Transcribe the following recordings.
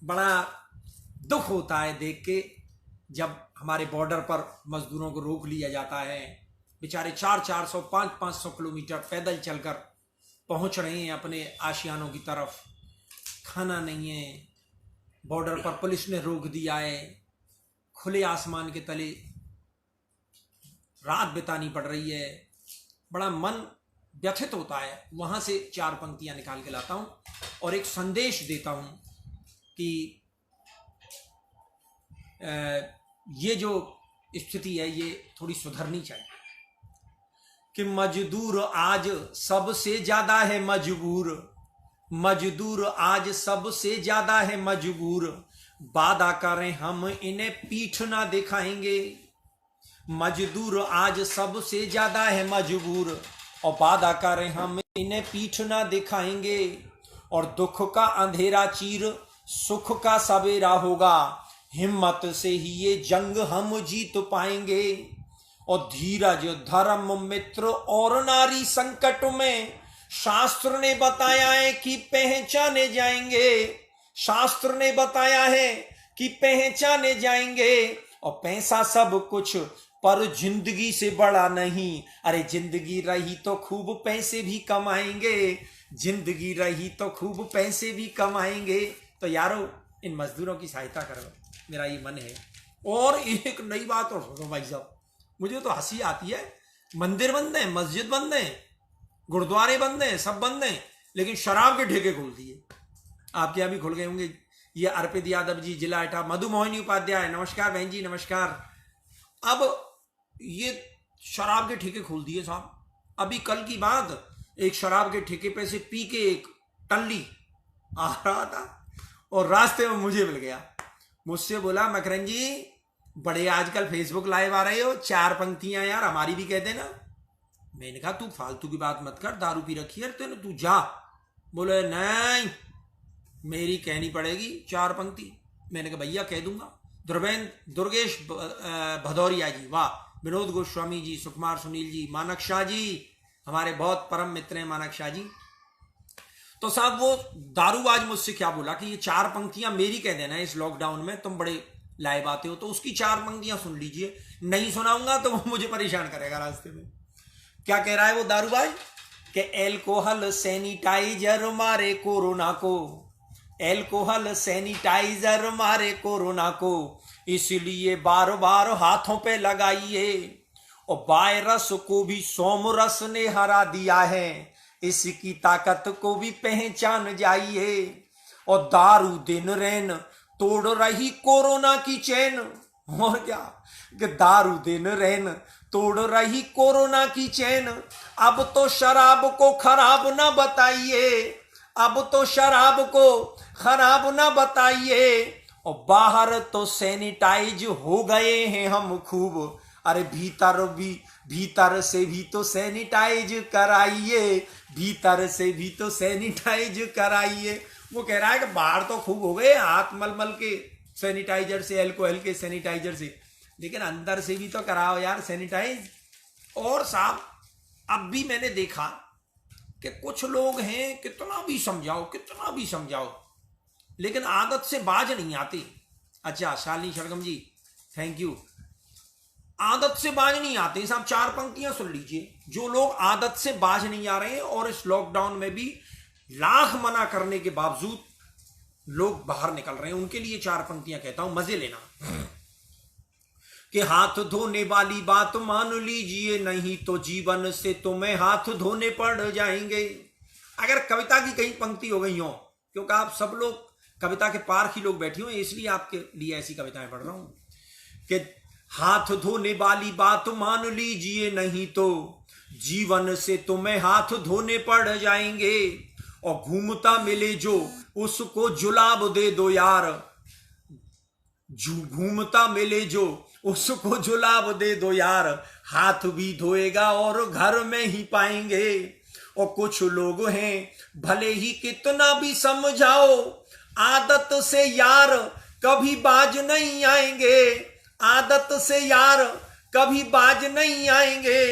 बड़ा दुख होता है देख के जब हमारे बॉर्डर पर मजदूरों को रोक लिया जाता है। बेचारे 400-400 500-500 किलोमीटर पैदल चलकर पहुंच रहे हैं अपने आशियानों की तरफ। खाना नहीं है, बॉर्डर पर पुलिस ने रोक दिया है, खुले आसमान के तले रात बितानी पड़ रही है। बड़ा मन व्यथित होता है। वहां से 4 पंक्तियां निकाल के लाता हूं और एक संदेश देता हूं कि ये जो स्थिति है ये थोड़ी सुधरनी चाहिए। कि मजदूर आज सबसे ज्यादा है मजबूर, मजदूर आज सबसे ज्यादा है मजबूर, वादा करें हम इन्हें पीठ ना दिखाएंगे। मजदूर आज सबसे ज्यादा है मजबूर और वादा करें हम इन्हें पीठ ना दिखाएंगे। और दुख का अंधेरा चीर सुख का सवेरा होगा, हिम्मत से ही ये जंग हम जीत पाएंगे। और धीरज धर्म मित्र और नारी संकट में शास्त्र ने बताया है कि पहचाने जाएंगे। शास्त्र ने बताया है कि पहचाने जाएंगे। और पैसा सब कुछ पर जिंदगी से बड़ा नहीं। अरे जिंदगी रही तो खूब पैसे भी कमाएंगे, जिंदगी रही तो खूब पैसे भी कमाएंगे। तो यारो इन मजदूरों की सहायता करो, मेरा ये मन है। और एक नई बात और सुनो भाई साहब, मुझे तो हंसी आती है। मंदिर बंद है, मस्जिद बंद है, गुरुद्वारे बंद हैं, सब बंद हैं, लेकिन शराब के ठेके खोल दिए। आपके यहाँ भी खुल गए होंगे। ये अर्पित यादव जी, जिला एटा। मधु मोहिनी उपाध्याय, नमस्कार बहन जी, नमस्कार। अब ये शराब के ठेके खोल दिए साहब। अभी कल की बात, एक शराब के ठेके पे से पी के एक टल्ली आ रहा था और रास्ते में मुझे मिल गया। मुझसे बोला, मकरन जी बड़े आजकल फेसबुक लाइव आ रहे हो, 4 पंक्तियां यार हमारी भी कह देना। मैंने कहा तू फालतू की बात मत कर, दारू पी रखी है तेने, तू जा। बोले नहीं मेरी कहनी पड़ेगी 4 पंक्ति। मैंने कहा भैया कह दूंगा। दुर्गेश भदौरिया जी, वाह। विनोद गोस्वामी जी, सुकुमार सुनील जी, मानक शाह जी, हमारे बहुत परम मित्र हैं मानक शाह जी। तो साहब वो दारूबाज मुझसे क्या बोला कि ये 4 पंक्तियां मेरी कह देना है इस लॉकडाउन में, तुम बड़े लाइव आते हो तो उसकी 4 पंक्तियां सुन लीजिए। नहीं सुनाऊंगा तो वो मुझे परेशान करेगा रास्ते में। क्या कह रहा है वो दारूबाज कि एल्कोहल सैनिटाइजर मारे कोरोना को, एल्कोहल सैनिटाइजर मारे कोरोना को, इसलिए बार बार हाथों पे लगाइए। और वायरस को भी सोमरस ने हरा दिया है, इसकी ताकत को भी पहचान जाइए। और दारू दिन रैन तोड़ रही कोरोना की चैन। और क्या कि दारू दिन रैन तोड़ रही कोरोना की चैन। अब तो शराब को खराब ना बताइए, अब तो शराब को खराब ना बताइए। और बाहर तो सैनिटाइज हो गए हैं हम खूब, अरे भीतर से भी तो सैनिटाइज कराइए, भीतर से भी तो सैनिटाइज कराइए। वो कह रहा है कि बाहर तो खूब हो गए हाथ मल के सैनिटाइजर से, अल्कोहल के सैनिटाइजर से, लेकिन अंदर से भी तो कराओ यार सैनिटाइज। और साहब अब भी मैंने देखा कि कुछ लोग हैं, कितना भी समझाओ लेकिन आदत से बाज नहीं आते। अच्छा शालिनी शड़गम जी, थैंक यू। आदत से बाज नहीं आते साहब। 4 पंक्तियां सुन लीजिए। जो लोग आदत से बाज नहीं आ रहे हैं और इस लॉकडाउन में भी लाख मना करने के बावजूद लोग बाहर निकल रहे हैं, उनके लिए 4 पंक्तियां कहता हूं, मजे लेना। कि हाथ धोने वाली बात मान लीजिए, नहीं तो जीवन से तुम्हें हाथ धोने पड़ जाएंगे। अगर कविता की कहीं पंक्ति हो गई हो, क्योंकि आप सब लोग कविता के पार ही लोग बैठी हो, इसलिए आपके लिए ऐसी कविताएं पढ़ रहा हूं। कि हाथ धोने वाली बात मान लीजिए, नहीं तो जीवन से तुम्हें हाथ धोने पड़ जाएंगे। और घूमता मिले जो उसको जुलाब दे दो यार, घूमता मिले जो उसको जुलाब दे दो यार, हाथ भी धोएगा और घर में ही पाएंगे। और कुछ लोग हैं भले ही कितना भी समझाओ, आदत से यार कभी बाज नहीं आएंगे, आदत से यार कभी बाज नहीं आएंगे।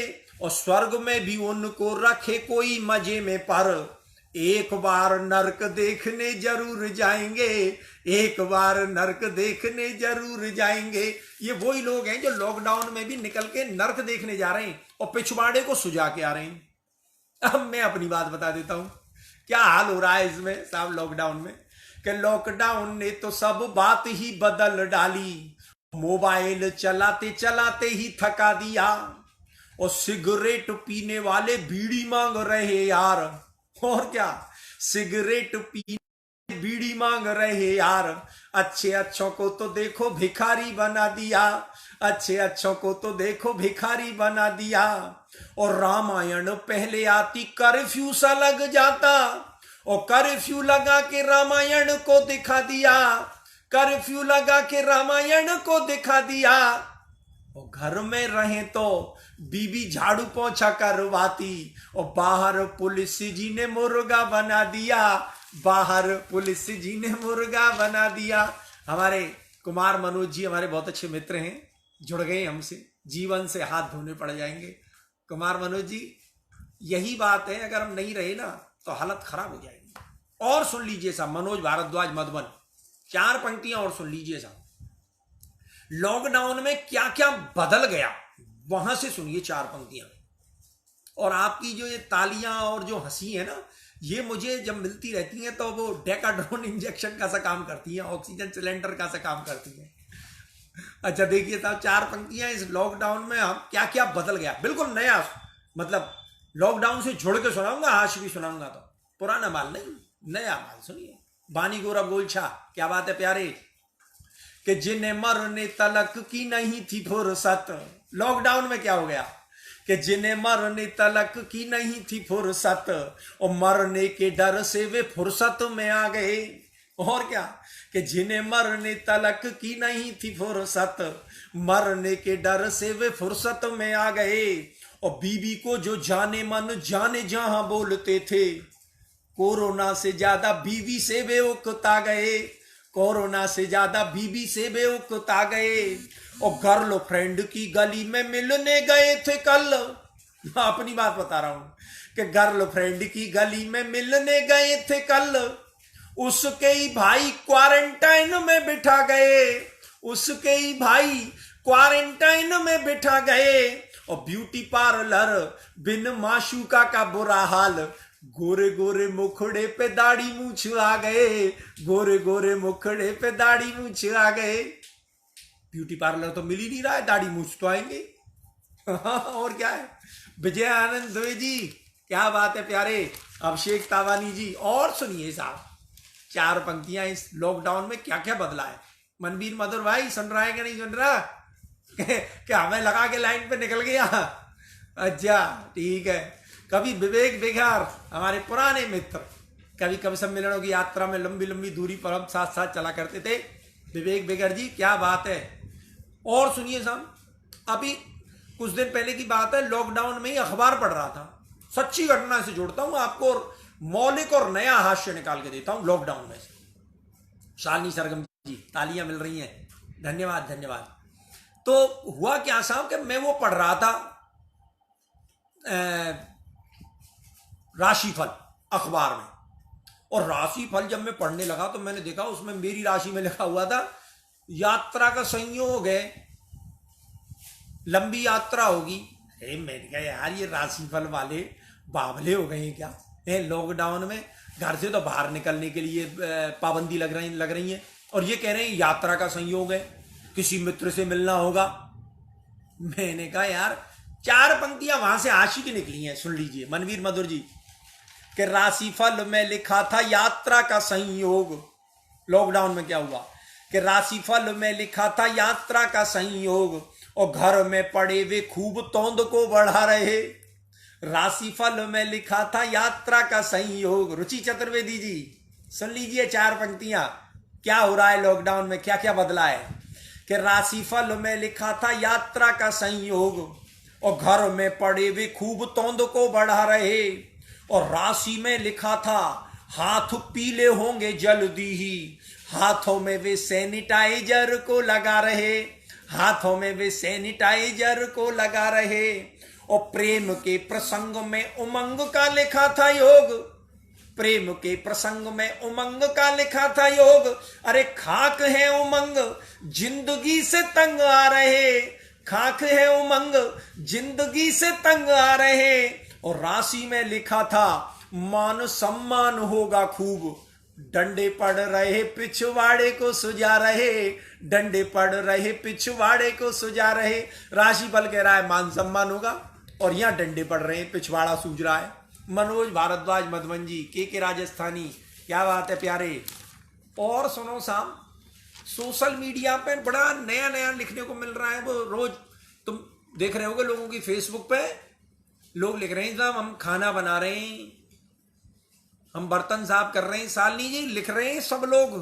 और स्वर्ग में भी उनको रखे कोई मजे में, पर एक बार नर्क देखने जरूर जाएंगे, एक बार नर्क देखने जरूर जाएंगे। ये वही लोग हैं जो लॉकडाउन में भी निकल के नर्क देखने जा रहे हैं और पिछवाड़े को सुझा के आ रहे हैं। अब मैं अपनी बात बता देता हूं क्या हाल हो रहा है इसमें साहब लॉकडाउन में, कि लॉकडाउन ने तो सब बात ही बदल डाली। मोबाइल चलाते चलाते ही थका दिया, और सिगरेट पीने वाले बीड़ी मांग रहे यार। और क्या, सिगरेट पीने बीड़ी मांग रहे यार। अच्छे अच्छों को तो देखो भिखारी बना दिया, अच्छे अच्छों को तो देखो भिखारी बना दिया। और रामायण पहले आती कर्फ्यू सा लग जाता, और कर्फ्यू लगा के रामायण को दिखा दिया, कर्फ्यू लगा के रामायण को दिखा दिया। और घर में रहे तो बीबी झाड़ू पोछा करवाती, और बाहर पुलिस जी ने मुर्गा बना दिया, बाहर पुलिस जी ने मुर्गा बना दिया। हमारे कुमार मनोज जी हमारे बहुत अच्छे मित्र हैं, जुड़ गए हमसे, जीवन से हाथ धोने पड़ जाएंगे। कुमार मनोज जी यही बात है, अगर हम नहीं रहे ना तो हालत खराब हो जाएगी। और सुन लीजिए साहब, मनोज भारद्वाज मधुबन, 4 पंक्तियां और सुन लीजिए साहब। लॉकडाउन में क्या क्या बदल गया वहां से सुनिए 4 पंक्तियां। और आपकी जो ये तालियां और जो हंसी है ना, ये मुझे जब मिलती रहती हैं तो वो डेकाड्रोन इंजेक्शन का सा काम करती हैं, ऑक्सीजन सिलेंडर का सा काम करती हैं। अच्छा देखिए साहब, 4 पंक्तियां इस लॉकडाउन में हम क्या क्या बदल गया, बिल्कुल नया, मतलब लॉकडाउन से जुड़ के सुनाऊंगा, आज भी सुनाऊंगा तो पुराना माल नहीं, नया माल सुनिए। बानी गौरव गोलछा, क्या बात है प्यारे, कि जिन्हें मरने तलक की नहीं थी फुर्सत। लॉकडाउन में क्या हो गया कि जिन्हें मरने तलक की नहीं थी फुर्सत, और मरने के डर से वे फुर्सत में आ गए। और क्या, कि जिन्हें मरने तलक की नहीं थी फुर्सत, मरने के डर से वे फुर्सत में आ गए। और बीबी को जो जाने मन जाने जहां बोलते थे, कोरोना से ज्यादा बीवी से वे उकता गए, कोरोना से ज्यादा बीबी से वे उकता गए। और गर्लफ्रेंड की गली में मिलने गए थे कल, अपनी बात बता रहा हूं कि गर्लफ्रेंड की गली में मिलने गए थे कल, उसके ही भाई क्वारंटाइन में बिठा गए, उसके ही भाई क्वारंटाइन में बिठा गए। और ब्यूटी पार्लर बिन माशूका का बुरा हाल, गोरे गोरे मुखड़े पे दाढ़ी मूछ आ गए, गोरे गोरे मुखड़े पे दाढ़ी मूछ आ गए। ब्यूटी पार्लर तो मिल ही नहीं रहा है, दाढ़ी मूछ तो आएंगे। और क्या है, विजय आनंद द्विवेदी, क्या बात है प्यारे, अभिषेक तावानी जी। और सुनिए साहब 4 पंक्तियां इस लॉकडाउन में क्या क्या बदला है। मनवीर मधुर भाई सुन रहा है कि नहीं सुन रहा, क्या हमें लगा के लाइन पे निकल गया। अच्छा ठीक है। कभी विवेक बेगार, हमारे पुराने मित्र, कभी कभी सम्मेलनों की यात्रा में लंबी लंबी दूरी पर हम साथ साथ चला करते थे। विवेक बेगर जी क्या बात है। और सुनिए साहब, अभी कुछ दिन पहले की बात है, लॉकडाउन में ही अखबार पढ़ रहा था, सच्ची घटना से जोड़ता हूं आपको और मौलिक और नया हास्य निकाल के देता हूं लॉकडाउन में से। शालिनी सरगम जी, तालियां मिल रही हैं, धन्यवाद धन्यवाद। तो हुआ क्या साहब कि मैं वो पढ़ रहा था राशिफल अखबार में, और राशिफल जब मैं पढ़ने लगा तो मैंने देखा उसमें मेरी राशि में लिखा हुआ था यात्रा का संयोग है, लंबी यात्रा होगी। मैंने कहा यार ये राशिफल वाले बावले हो गए हैं क्या, लॉकडाउन में घर से तो बाहर निकलने के लिए पाबंदी लग रही है, और ये कह रहे हैं यात्रा का संयोग है, किसी मित्र से मिलना होगा। मैंने कहा यार 4 पंक्तियां वहां से आशिकी निकली हैं, सुन लीजिए मनवीर मधुर जी, कि राशिफल में लिखा था यात्रा का संयोग। लॉकडाउन में क्या हुआ कि राशिफल में लिखा था यात्रा का संयोग, और घर में पड़े वे खूब तोंद को बढ़ा रहे। राशिफल में लिखा था यात्रा का संयोग। रुचि चतुर्वेदी जी सुन लीजिए 4 पंक्तियां, क्या हो रहा है लॉकडाउन में, क्या क्या बदला है। कि राशिफल में लिखा था यात्रा का संयोग, और घर में पड़े वे खूब तोंद को बढ़ा रहे। और राशि में लिखा था हाथ पीले होंगे जल्दी ही, हाथों में वे सैनिटाइजर को लगा रहे, हाथों में वे सैनिटाइजर को लगा रहे। और प्रेम के प्रसंग में उमंग का लिखा था योग, प्रेम के प्रसंग में उमंग का लिखा था योग। अरे खाक है उमंग जिंदगी से तंग आ रहे, खाक है उमंग जिंदगी से तंग आ रहे। और राशि में लिखा था मान सम्मान होगा खूब, डंडे पड़ रहे पिछवाड़े को सुझा रहे, डंडे पड़ रहे पिछवाड़े को सुझा रहे। राशिफल कह रहा है मान सम्मान होगा और यहां डंडे पड़ रहे हैं, पिछवाड़ा सूझ रहा है। मनोज भारद्वाज मधुबन जी के राजस्थानी, क्या बात है प्यारे। और सुनो साहब, सोशल मीडिया पे बड़ा नया नया लिखने को मिल रहा है। वो रोज तुम देख रहे होगे लोगों की फेसबुक पे लोग लिख रहे हैं साहब हम खाना बना रहे हैं, हम बर्तन साफ कर रहे हैं। शालिनी जी लिख रहे हैं सब लोग,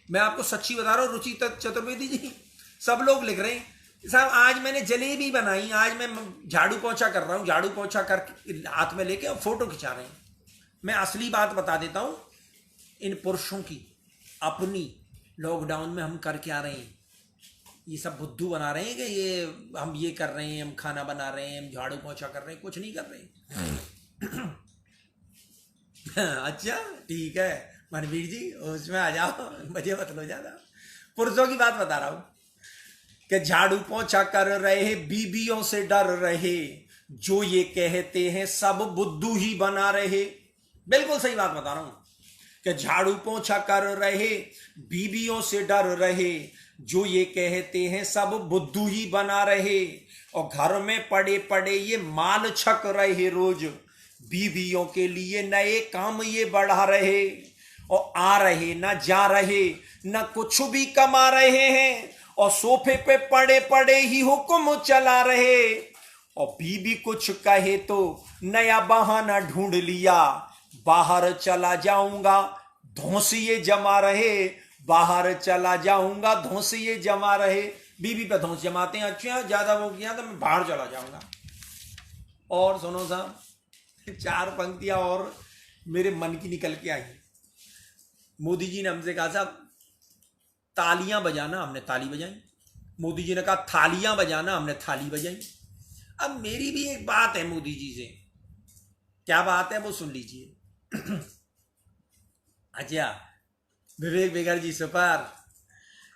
मैं आपको सच्ची बता रहा हूँ, रुचि चतुर्वेदी जी सब लोग लिख रहे हैं साहब आज मैंने जलेबी बनाई, आज मैं झाड़ू पोछा कर रहा हूँ, झाड़ू पोछा कर हाथ में लेके फोटो खिंचा रहे हैं। मैं असली बात बता देता हूँ इन पुरुषों की अपनी, लॉकडाउन में हम कर क्या रहे हैं। ये सब बुद्धू बना रहे हैं कि ये हम ये कर रहे हैं, हम खाना बना रहे हैं, हम झाड़ू पोछा कर रहे हैं, कुछ नहीं कर रहे हैं। अच्छा ठीक है मनवीर जी उसमें आ जाओ, मुझे मत लो ज्यादा। पुरुषों की बात बता रहा हूं कि झाड़ू पोछा कर रहे, बीबियों से डर रहे, जो ये कहते हैं सब बुद्धू ही बना रहे। बिल्कुल सही बात बता रहा हूं कि झाड़ू पोछा कर रहे, बीबियों से डर रहे, जो ये कहते हैं सब बुद्धू ही बना रहे। और घर में पड़े पड़े ये माल छक रहे रोज, बीवियों के लिए नए काम ये बढ़ा रहे। और आ रहे ना जा रहे ना कुछ भी कमा रहे हैं, और सोफे पे पड़े पड़े ही हुक्म चला रहे। और बीबी कुछ कहे तो नया बहाना ढूंढ लिया, बाहर चला जाऊंगा धौंसिए जमा रहे, बाहर चला जाऊंगा धौंसिए जमा रहे। बीबी पे धौंस जमाते हैं, अच्छा ज्यादा वो किया तो मैं बाहर चला जाऊंगा। और सुनो साहब, चार पंक्तियां और मेरे मन की निकल के आई। मोदी जी ने हमसे कहा साहब तालियां बजाना, हमने ताली बजाई। मोदी जी ने कहा थालियां बजाना, हमने थाली बजाई। अब मेरी भी एक बात है मोदी जी से, क्या बात है वो सुन लीजिए। अच्छा विवेक बेगर जी सुपर,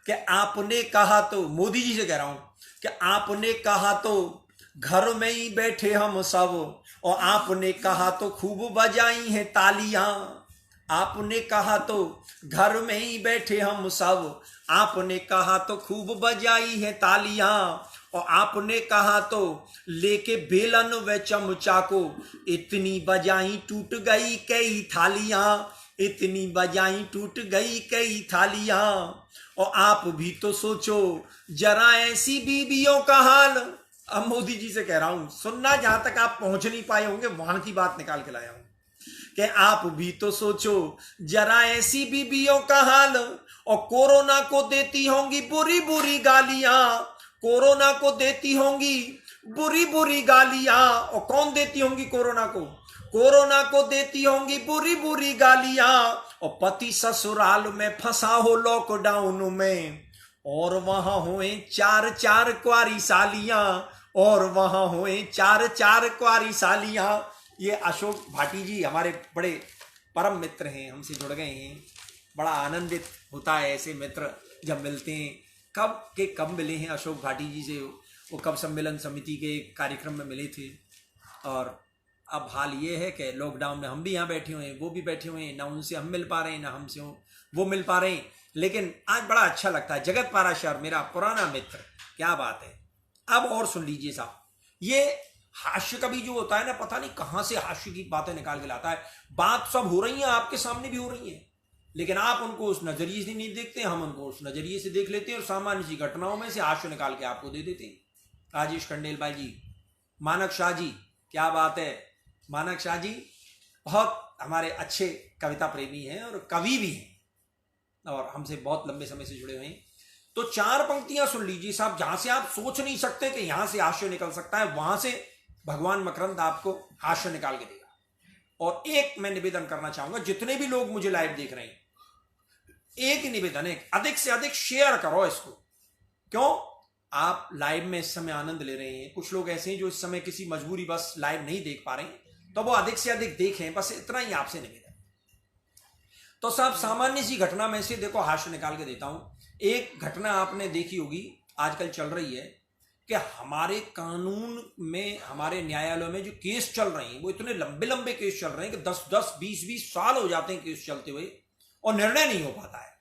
कि आपने कहा तो, मोदी जी से कह रहा हूं कि आपने कहा तो घर में ही बैठे हम सब, और आपने कहा तो खूब बजाई हैं तालियां। आपने कहा तो घर में ही बैठे हम सब, आपने कहा तो खूब बजाई है तालियां। और आपने कहा तो लेके बेलन व चमचा को, इतनी बजाई टूट गई कई थालियां, इतनी बजाई टूट गई कई थालियां। और आप भी तो सोचो जरा ऐसी बीबियों का हाल। अब मोदी जी से कह रहा हूं, सुनना, जहां तक आप पहुंच नहीं पाए होंगे वहां की बात निकाल के लाया हूं, कि आप भी तो सोचो जरा ऐसी बीबियों का हाल। और कोरोना को देती होंगी बुरी बुरी गालियां, कोरोना को देती होंगी बुरी बुरी गालियां। और कौन देती होंगी कोरोना को? कोरोना को देती होंगी बुरी बुरी गालियां। और पति ससुराल में फंसा हो लॉकडाउन में, और वहां हुए चार चार कुआरी सालियां, और वहां हुए चार चार कुआरी सालियां। ये अशोक भाटी जी हमारे बड़े परम मित्र हैं, हमसे जुड़ गए हैं। बड़ा आनंदित होता है ऐसे मित्र जब मिलते हैं। कब के कब मिले हैं अशोक भाटी जी से, वो कब सम्मेलन समिति के कार्यक्रम में मिले थे। और अब हाल ये है कि लॉकडाउन में हम भी यहाँ बैठे हुए हैं, वो भी बैठे हुए हैं, ना उनसे हम मिल पा रहे हैं ना हमसे वो मिल पा रहे हैं। लेकिन आज बड़ा अच्छा लगता है। जगत पाराशर मेरा पुराना मित्र, क्या बात है। अब और सुन लीजिए साहब, ये हास्य कभी जो होता है ना, पता नहीं कहां से हास्य की बातें निकाल के लाता है। बात सब हो रही है, आपके सामने भी हो रही है, लेकिन आप उनको उस नजरिए से नहीं देखते, हम उनको उस नजरिए से देख लेते हैं और सामान्य सी घटनाओं में से हास्य निकाल के आपको दे देते हैं। राजेश खंडेल भाई जी, मानक शाह जी, क्या बात है। मानक शाह जी बहुत हमारे अच्छे कविता प्रेमी हैं और कवि भी हैं, और हमसे बहुत लंबे समय से जुड़े हुए हैं। तो चार पंक्तियां सुन लीजिए साहब, जहां से आप सोच नहीं सकते कि यहां से हास्य निकल सकता है, वहां से भगवान मकरंद आपको हास्य निकाल के देगा। और एक मैं निवेदन करना चाहूंगा, जितने भी लोग मुझे लाइव देख रहे हैं, एक ही निवेदन है, अधिक से अधिक शेयर करो इसको। क्यों? आप लाइव में इस समय आनंद ले रहे हैं, कुछ लोग ऐसे हैं जो इस समय किसी मजबूरी बस लाइव नहीं देख पा रहे हैं, तो वो अधिक से अधिक देखें, बस इतना ही आपसे निवेदन। तो साहब सामान्य सी घटना में से देखो हास्य निकाल के देता हूं। एक घटना आपने देखी होगी, आजकल चल रही है कि हमारे कानून में, हमारे न्यायालयों में जो केस चल रहे हैं वो इतने लंबे लंबे केस चल रहे हैं कि 10-10, 20-20 साल हो जाते हैं केस चलते हुए और निर्णय नहीं हो पाता है।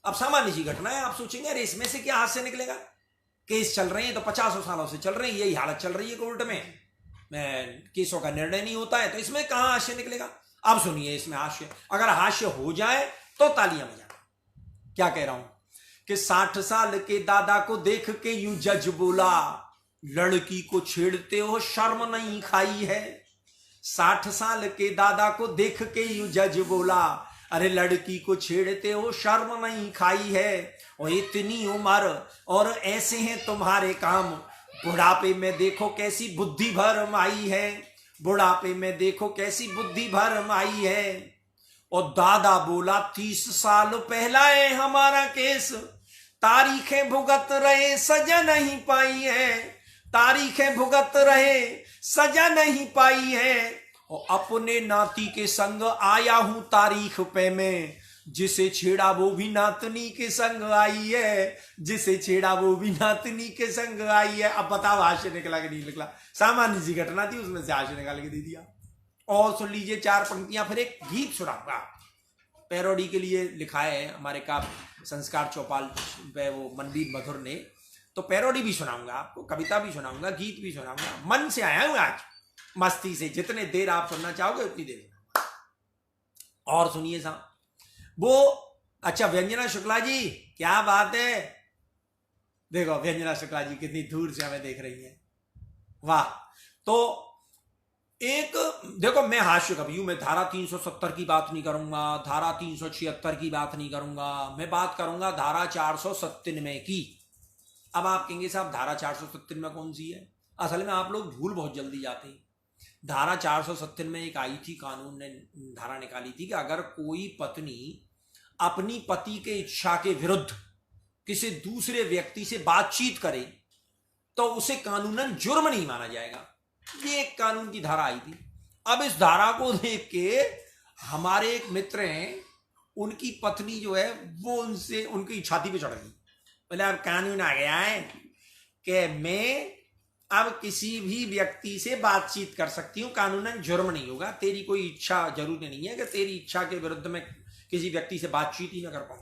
अब सामान्य सी घटना है, आप सोचेंगे अरे इसमें से क्या हास्य निकलेगा, केस चल रहे हैं तो 50 सालों से चल रहे हैं, यही हालत चल रही है कोर्ट में, केसों का निर्णय नहीं होता है, तो इसमें कहां हास्य निकलेगा। अब सुनिए इसमें हास्य, अगर हास्य हो जाए तो तालियां बजाना। क्या कह रहा हूं कि 60 साल के दादा को देख के यूं जज बोला, लड़की को छेड़ते हो शर्म नहीं खाई है। 60 साल के दादा को देख के यूं जज बोला, अरे लड़की को छेड़ते हो शर्म नहीं खाई है। और इतनी उम्र और ऐसे हैं तुम्हारे काम, बुढ़ापे में देखो कैसी बुद्धि भरम आई है, बुढ़ापे में देखो कैसी बुद्धि भरम आई है। और दादा बोला 30 साल पहला है हमारा केस, तारीखें भुगत रहे सजा नहीं पाई है, तारीखें भुगत रहे सजा नहीं पाई है। और अपने नाती के संग आया हूं तारीख पे मैं, जिसे छेड़ा वो भी नातनी के संग आई है, जिसे छेड़ा वो भी नातनी के संग आई है। अब बताओ हास्य निकला कि नहीं निकला। सामान्य सी घटना थी, उसमें से हास्य निकाल के दे दिया। और सुन लीजिए 4 पंक्तियां, फिर एक गीत सुनाऊंगा, पैरोडी के लिए लिखा है हमारे काव्य संस्कार चौपाल पे वो मनवीर मधुर ने, तो पैरोडी भी सुनाऊंगा आपको, कविता भी सुनाऊंगा, गीत भी सुनाऊंगा। मन से आया हूं आज, मस्ती से, जितने देर आप सुनना चाहोगे उतनी देर। और सुनिए साहब वो, अच्छा व्यंजना शुक्ला जी क्या बात है, देखो व्यंजना शुक्ला जी कितनी दूर से हमें देख रही है, वाह। तो एक देखो, मैं हास्य कवि हूं, मैं धारा 370 की बात नहीं करूंगा, धारा 376 की बात नहीं करूंगा, मैं बात करूंगा धारा 497 की। अब आप कहेंगे साहब धारा 497 कौन सी है, असल में आप लोग भूल बहुत जल्दी जाते हैं। धारा 497 में एक आई थी, कानून ने धारा निकाली थी कि अगर कोई पत्नी अपनी पति के इच्छा के विरुद्ध किसी दूसरे व्यक्ति से बातचीत करे तो उसे कानूनन जुर्म नहीं माना जाएगा। ये एक कानून की धारा आई थी। अब इस धारा को देख के हमारे एक मित्र हैं, उनकी पत्नी जो है वो उनसे उनकी छाती पे चढ़ गई, बोले अब कानून आ गया है कि मैं अब किसी भी व्यक्ति से बातचीत कर सकती हूं, कानूनन जुर्म नहीं होगा, तेरी कोई इच्छा जरूरी नहीं है कि तेरी इच्छा के विरुद्ध में किसी व्यक्ति से बातचीत ही ना कर पाऊं।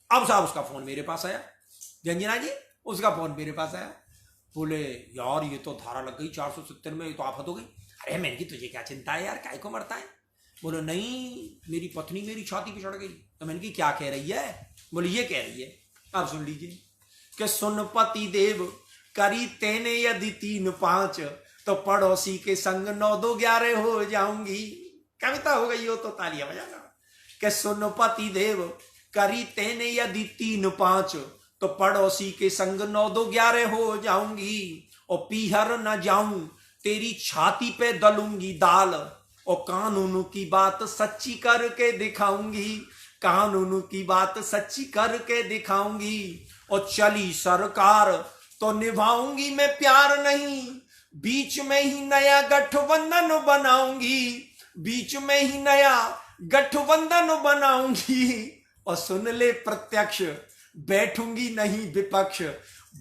अब साहब उसका फोन मेरे पास आया, व्यंजना जी उसका फोन मेरे पास आया, बोले यार ये तो धारा लग गई 470 में, ये तो आफत हो गई। अरे मैंने की तुझे क्या चिंता है यार, काय को मरता है। बोले नहीं मेरी पत्नी मेरी छाती पे चढ़ गई। तो मैंने की क्या कह रही है, बोले ये कह रही है, आप सुन लीजिए कि सुन पति देव करी तेने यदि 3-5, तो पड़ोसी के संग 9-2-11 हो जाऊंगी। कविता हो गई हो तो तालियां बजाना। कि सुन पति देव करी तेने यदि 3-5, तो पड़ोसी के संग 9-2-11 हो जाऊंगी। और पीहर न जाऊं तेरी छाती पे दलूंगी दाल, और कानून की बात सच्ची करके दिखाऊंगी, कानून की बात सच्ची करके दिखाऊंगी। और चली सरकार तो निभाऊंगी मैं प्यार नहीं, बीच में ही नया गठबंधन बनाऊंगी, बीच में ही नया गठबंधन बनाऊंगी। और सुन ले प्रत्यक्ष बैठूंगी नहीं विपक्ष,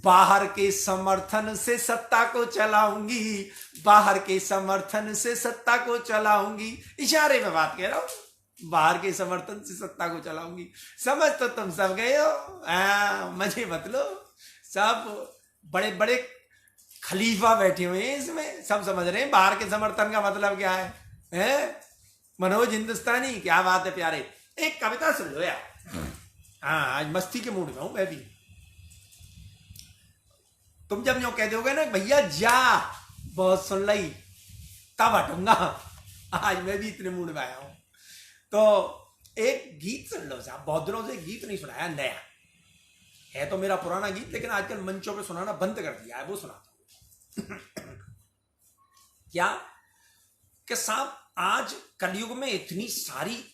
बाहर के समर्थन से सत्ता को चलाऊंगी, बाहर के समर्थन से सत्ता को चलाऊंगी। इशारे में बात कह रहा हूं, बाहर के समर्थन से सत्ता को चलाऊंगी। समझ तो तुम सब गए हो, मजे मत लो, सब बड़े बड़े खलीफा बैठे हुए हैं इसमें, सब समझ रहे हैं बाहर के समर्थन का मतलब क्या है? मनोज हिंदुस्तानी क्या बात है प्यारे। एक कविता सुन लो यार, हाँ आज मस्ती के मूड में हूं मैं भी। तुम जब यूं कह दोगे ना भैया जा बहुत सुन ली, तब हटूंगा। आज मैं भी इतने मूड में आया हूं। तो एक गीत सुन लो साहब, बहुत दिनों से गीत नहीं सुनाया, नया है तो मेरा पुराना गीत, लेकिन आजकल मंचों पे सुनाना बंद कर दिया है, वो सुनाता हूं। क्या कि साहब आज कलयुग में इतनी सारी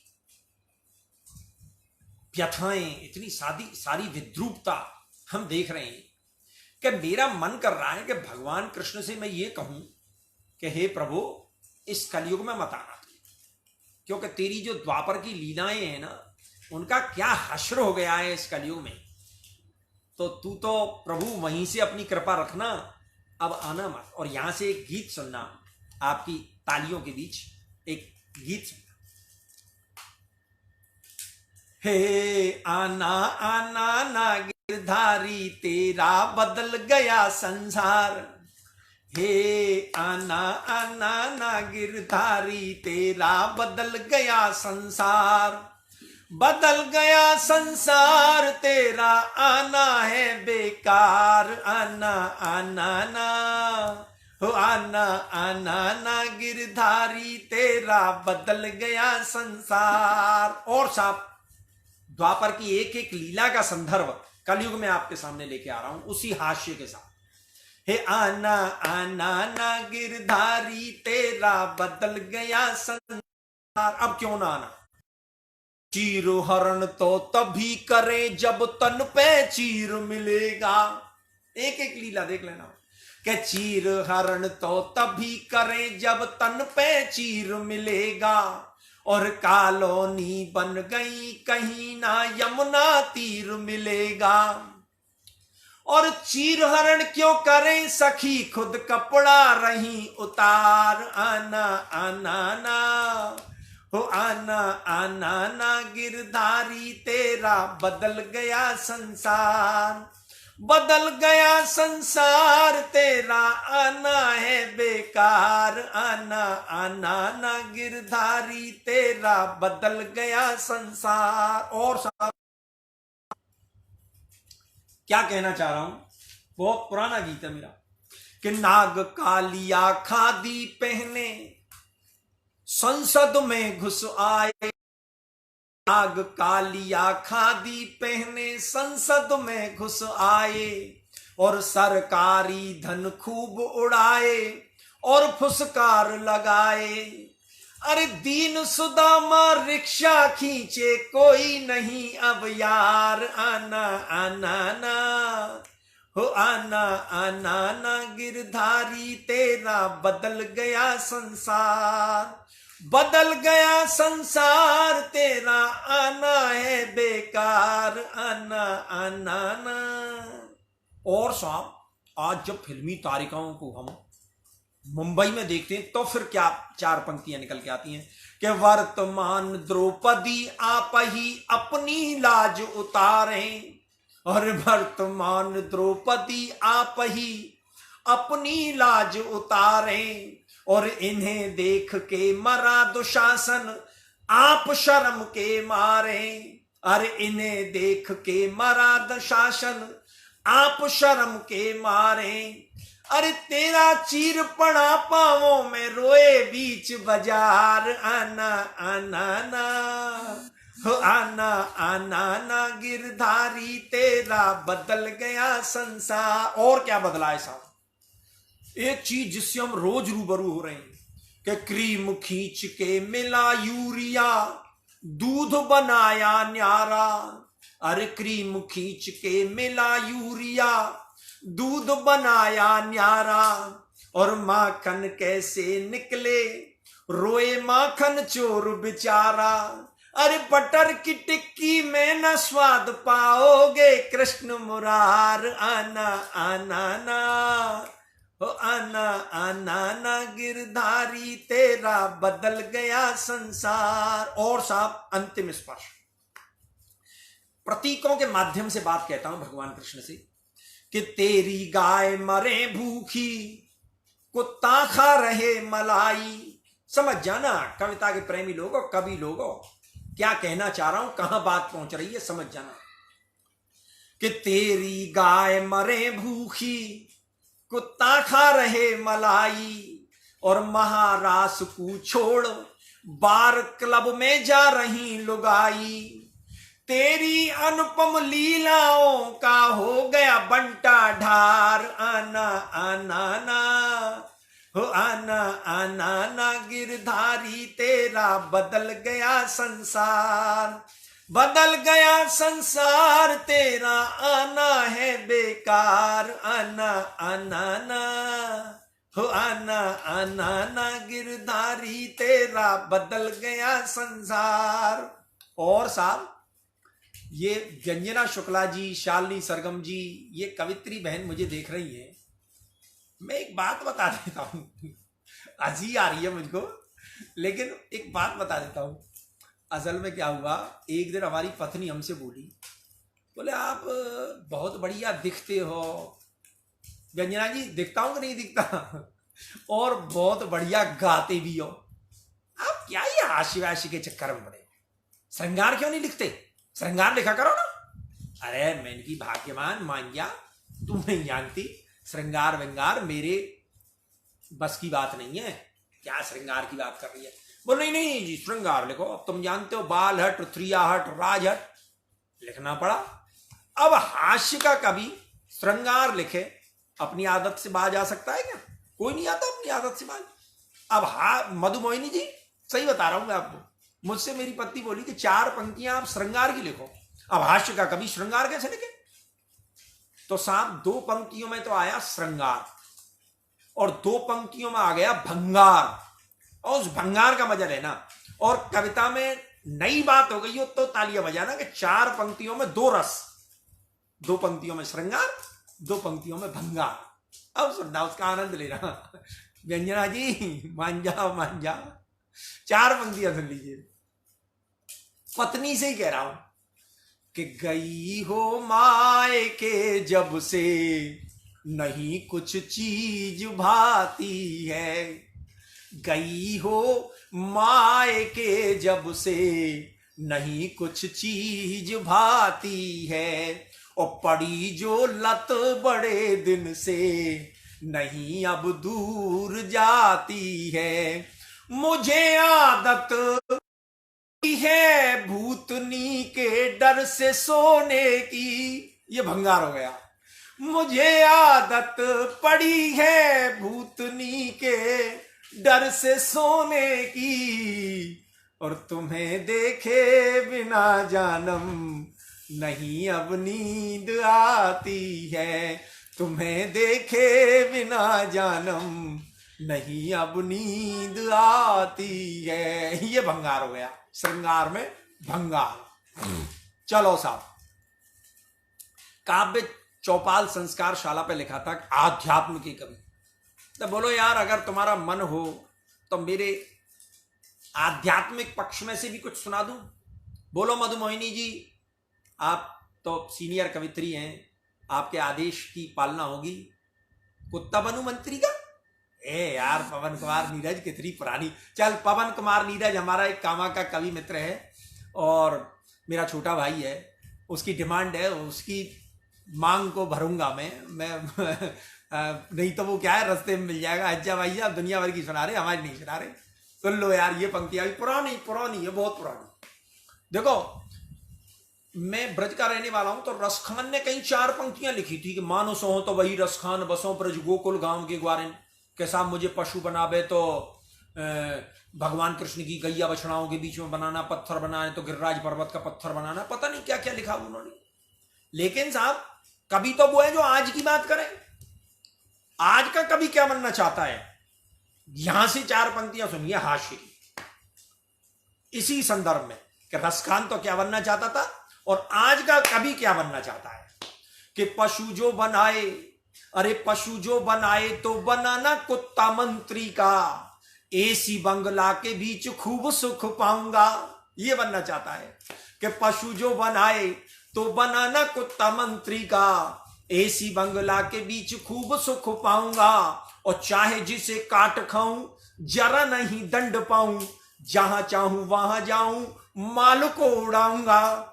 व्यथाएं, इतनी सारी विद्रूपता हम देख रहे हैं कि मेरा मन कर रहा है कि भगवान कृष्ण से मैं ये कहूं कि हे प्रभु इस कलयुग में मत आना, क्योंकि तेरी जो द्वापर की लीलाएं हैं ना उनका क्या हश्र हो गया है इस कलयुग में। तो तू तो प्रभु वहीं से अपनी कृपा रखना, अब आना मत। और यहां से एक गीत सुनना, आपकी तालियों के बीच एक गीत सुनना। हे आना आना ना गिरधारी, तेरा बदल गया संसार। हे आना आना ना गिरधारी, तेरा बदल गया संसार। बदल गया संसार तेरा, आना है बेकार। आना आना ना, हो आना आना ना गिरधारी, तेरा बदल गया संसार। और साहब, द्वापर की एक एक लीला का संदर्भ कलयुग में आपके सामने लेके आ रहा हूं उसी हास्य के साथ। हे आना आना ना गिरधारी, तेरा बदल गया संसार। अब क्यों ना आना। चीर हरण तो तभी करे जब तन पे चीर मिलेगा। एक एक लीला देख लेना कि चीर हरण तो तभी करे जब तन पे चीर मिलेगा। और कॉलोनी बन गई कहीं ना यमुना तीर मिलेगा। और चीर हरण क्यों करें सखी, खुद कपड़ा रही उतार। आना आना ना, हो आना आना ना गिरधारी, तेरा बदल गया संसार। बदल गया संसार तेरा, आना है बेकार। आना आना ना गिरधारी, तेरा बदल गया संसार। और साहब, क्या कहना चाह रहा हूं, बहुत पुराना गीत है मेरा, कि नाग कालिया खादी पहने संसद में घुस आए। नाग कालिया खादी पहने संसद में घुस आए। और सरकारी धन खूब उड़ाए और फुसकार लगाए। अरे दीन सुदामा रिक्शा खींचे, कोई नहीं अब यार। आना आना ना, हो आना आना ना गिरधारी, तेरा बदल गया संसार। बदल गया संसार तेरा, आना है बेकार। आना आना ना। और साहब, आज जब फिल्मी तारिकाओं को हम मुंबई में देखते हैं तो फिर क्या चार पंक्तियां निकल के आती हैं कि वर्तमान द्रौपदी आप ही अपनी लाज उतारें। और वर्तमान द्रौपदी आप ही अपनी लाज उतारें। और इन्हें देख के मरा दुशासन, आप शर्म के मारे। अरे इन्हें देख के मरा दुशासन, आप शर्म के मारे। अरे तेरा चीर पड़ा पांवों में, रोए बीच बाजार। आना आना ना, हो आना आना ना गिरधारी, तेरा बदल गया संसार। और क्या बदला है साहब, एक चीज जिससे हम रोज रूबरू हो रहे हैं कि क्रीम खींच के मिला यूरिया, दूध बनाया न्यारा। अरे क्रीम खींच के मिला यूरिया, दूध बनाया न्यारा। और माखन कैसे निकले, रोए माखन चोर बेचारा। अरे बटर की टिक्की में न स्वाद पाओगे, कृष्ण मुरार। आना आना ना, हो आना आना ना गिरधारी, तेरा बदल गया संसार। और साहब, अंतिम स्पर्श, प्रतीकों के माध्यम से बात कहता हूं भगवान कृष्ण से कि तेरी गाय मरे भूखी, कुत्ता खा रहे मलाई। समझ जाना कविता के प्रेमी लोगों, कवि लोगों, क्या कहना चाह रहा हूं, कहां बात पहुंच रही है, समझ जाना कि तेरी गाय मरे भूखी, कुत्ता खा रहे मलाई। और महारास को छोड़ बार क्लब में जा रही लुगाई। तेरी अनुपम लीलाओं का हो गया बंटा ढार। आना आना ना, हो आना आना ना गिरधारी, तेरा बदल गया संसार। बदल गया संसार तेरा, आना है बेकार। आना आना ना, हो आना आना ना गिरधारी, तेरा बदल गया संसार। और साहब, ये व्यंजना शुक्ला जी, शालिनी सरगम जी, ये कवित्री बहन मुझे देख रही है। मैं एक बात बता देता हूँ, हंसी आ रही है मुझको, लेकिन एक बात बता देता हूँ। असल में क्या हुआ, एक दिन हमारी पत्नी हमसे बोली, बोले आप बहुत बढ़िया दिखते हो। व्यंजना जी दिखता हूँ कि नहीं दिखता? और बहुत बढ़िया गाते भी हो। आप क्या ये हास्य वास्य के चक्कर में पड़े, श्रृंगार क्यों नहीं लिखते? श्रृंगार लिखा करो ना। अरे मैंने की भाग्यवान मान जा, तुम नहीं जानती, श्रृंगार विंगार मेरे बस की बात नहीं है। क्या श्रृंगार की बात कर रही है? बोल नहीं नहीं जी श्रृंगार लिखो। अब तुम जानते हो बाल हट, त्रिया हट, राज हट, लिखना पड़ा। अब हास्य का कवि श्रृंगार लिखे, अपनी आदत से बाज आ सकता है क्या? कोई नहीं आता अपनी आदत से बाज। अब मधुमोहिनी जी सही बता रहा हूं मैं आपको, मुझसे मेरी पत्नी बोली कि 4 पंक्तियां आप श्रृंगार की लिखो। अब हास्य का कवि श्रृंगार कैसे लिखे? तो साहब 2 पंक्तियों में तो आया श्रृंगार और 2 पंक्तियों में आ गया भंगार, और उस भंगार का मजा लेना। और कविता में नई बात हो गई हो तो तालियां बजाना कि 4 पंक्तियों में 2 रस, 2 पंक्तियों में श्रृंगार, 2 पंक्तियों में भंगार। अब सुनना, उसका आनंद लेना। व्यंजना जी मान जाओ मान जाओ, 4 पंक्तियां सुन लीजिए। पत्नी से ही कह रहा हूं कि गई हो माए के जब से नहीं कुछ चीज भाती है। गई हो माए के जब से नहीं कुछ चीज भाती है। और पड़ी जो लत बड़े दिन से नहीं अब दूर जाती है। मुझे आदत है भूतनी के डर से सोने की। ये भंगार हो गया। मुझे आदत पड़ी है भूतनी के डर से सोने की। और तुम्हें देखे बिना जानम नहीं अब नींद आती है। तुम्हें देखे बिना जानम नहीं अब नींद आती है। ये भंगार हो गया, श्रृंगार में भंगार। चलो साहब, काव्य चौपाल संस्कार शाला पे लिखा था आध्यात्म की कवि। तो बोलो यार, अगर तुम्हारा मन हो तो मेरे आध्यात्मिक पक्ष में से भी कुछ सुना दूं। बोलो मधुमोहिनी जी, आप तो सीनियर कवित्री हैं, आपके आदेश की पालना होगी। कुत्ता बनू मंत्री का? ए यार, पवन कुमार नीरज कितनी पुरानी। चल, पवन कुमार नीरज हमारा एक कामा का कवि मित्र है और मेरा छोटा भाई है। उसकी डिमांड है, उसकी मांग को भरूंगा मैं नहीं तो वो क्या है, रास्ते में मिल जाएगा। अच्छा भाई, आप दुनिया भर की सुना रहे, हमारी नहीं सुना रहे। सुन लो यार, ये पंक्तियां पुरानी पुरानी है, बहुत पुरानी। देखो, मैं ब्रज का रहने वाला हूं, तो रसखान ने कहीं 4 पंक्तियां लिखी थी कि मानुसो हो तो वही रसखान, बसों ब्रज गोकुल गांव के ग्वारिन के साथ मुझे पशु बनावे तो भगवान कृष्ण की गैया बछड़ाओं के बीच में बनाना, पत्थर बनाए तो गिरिराज पर्वत का पत्थर बनाना। पता नहीं क्या क्या लिखा उन्होंने। लेकिन साहब, कवि तो वो है जो आज की बात करें। आज का कवि क्या बनना चाहता है, यहां से 4 पंक्तियां सुनिए हास्य की, इसी संदर्भ में कि रसखान तो क्या बनना चाहता था और आज का कवि क्या बनना चाहता है। कि पशु जो बनाए, अरे पशु जो बनाए तो बनाना कुत्ता मंत्री का, एसी बंगला के बीच खूब सुख पाऊंगा। ये बनना चाहता है कि पशु जो बनाए तो बनाना कुत्ता मंत्री का, एसी बंगला के बीच खूब सुख पाऊंगा। और चाहे जिसे काट खाऊं जरा नहीं दंड पाऊं, जहां चाहूं वहां जाऊं माल को उड़ाऊंगा।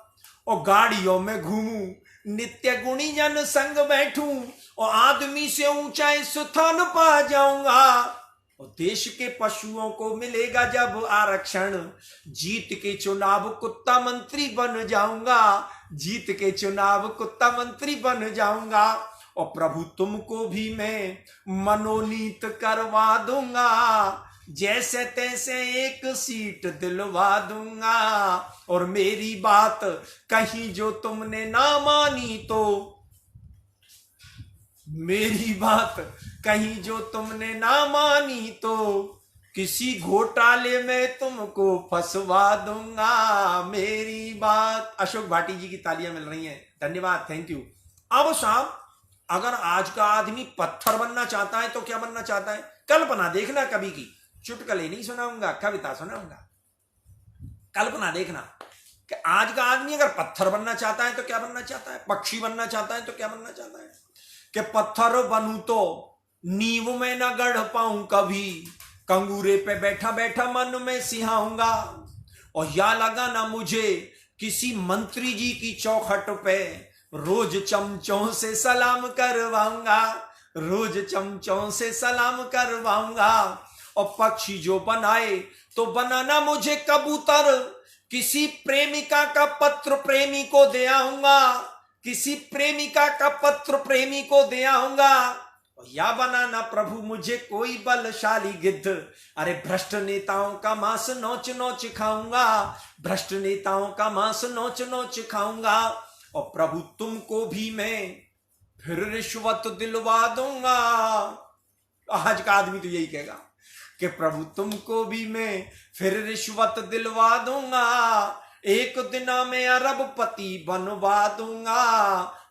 और गाड़ियों में घूमूं नित्य गुणी जन संग बैठूं, और आदमी से ऊंचा स्थान पा जाऊंगा। और देश के पशुओं को मिलेगा जब आरक्षण, जीत के चुनाव कुत्ता मंत्री बन जाऊंगा। जीत के चुनाव कुत्ता मंत्री बन जाऊंगा। और प्रभु तुमको भी मैं मनोनीत करवा दूंगा, जैसे तैसे एक सीट दिलवा दूंगा। और मेरी बात कहीं जो तुमने ना मानी तो, मेरी बात कहीं जो तुमने ना मानी तो, किसी घोटाले में तुमको फंसवा दूंगा, मेरी बात। अशोक भाटी जी की तालियां मिल रही हैं, धन्यवाद, थैंक यू। अब साहब, अगर आज का आदमी पत्थर बनना चाहता है तो क्या बनना चाहता है? कल्पना देखना कभी की, चुटकुले नहीं सुनाऊंगा, कविता सुनाऊंगा। कल्पना देखना कि आज का आदमी अगर पत्थर बनना चाहता है तो क्या बनना चाहता है, पक्षी बनना चाहता है तो क्या बनना चाहता है कि पत्थर बनूं तो नींव में न गढ़ पाऊं कभी, कंगूरे पे बैठा बैठा मन में सिहाऊंगा, और या लगा ना मुझे किसी मंत्री जी की चौखट पे, रोज चमचों से सलाम करवाऊंगा, रोज चमचों से सलाम करवाऊंगा। और पक्षी जो बनाए तो बनाना मुझे कबूतर, किसी प्रेमिका का पत्र प्रेमी को दे आऊंगा, किसी प्रेमिका का पत्र प्रेमी को दे आऊंगा। या बनाना प्रभु मुझे कोई बलशाली गिद्ध, अरे भ्रष्ट नेताओं का मांस नोच नोच खाऊंगा, भ्रष्ट नेताओं का मांस नोच नोच खाऊंगा। और प्रभु तुमको भी मैं फिर रिश्वत दिलवा दूंगा। आज का आदमी तो यही कहेगा कि प्रभु तुमको भी मैं फिर रिश्वत दिलवा दूंगा, एक दिन में अरबपति बनवा दूंगा,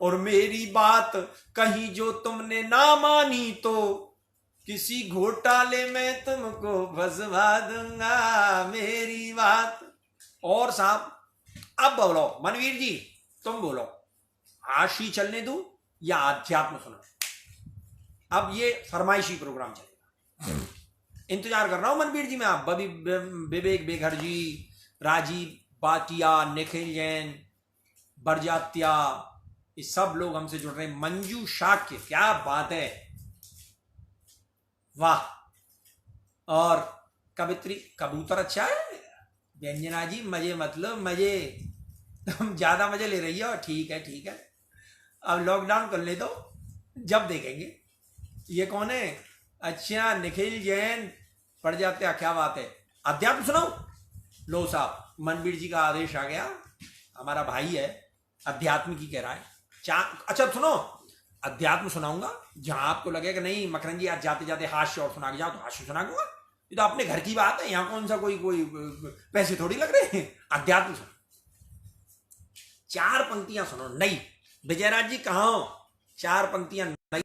और मेरी बात कहीं जो तुमने ना मानी तो किसी घोटाले में तुमको फंसवा दूंगा, मेरी बात। और साहब, अब बोलो मनवीर जी, तुम बोलो, आशी चलने दूं या आध्यात्म सुना? अब ये फरमाइशी प्रोग्राम चलेगा, इंतजार कर रहा हूं मनवीर जी में। आप विवेक बेघर जी, राजीव बाटिया, निखिल जैन, बरजात्या, ये सब लोग हमसे जुड़ रहे हैं। मंजू शाक्य, क्या बात है, वाह। और कवित्री, कबूतर अच्छा है। व्यंजना जी मजे, मतलब मजे, तुम ज्यादा मजे ले रही हो। ठीक है ठीक है, अब लॉकडाउन कर ले दो, जब देखेंगे। ये कौन है? अच्छा, निखिल जैन, पढ़ जाते, क्या बात है। अध्यात्म सुनाओ? लो साहब, मनवीर जी का आदेश आ गया, हमारा भाई है, अध्यात्म की कह रहा है। अच्छा सुनो, अध्यात्म सुनाऊंगा। जहां आपको लगेगा नहीं मकरन जी आज जाते जाते हास्य और सुना के जाओ, तो हास्य सुना दूंगा। ये तो अपने घर की बात है, यहाँ कौन सा कोई पैसे थोड़ी लग रहे हैं। अध्यात्म सुनो, 4 पंक्तियां सुनो नई। विजयराज जी कहाँ हो? 4 पंक्तियां नई,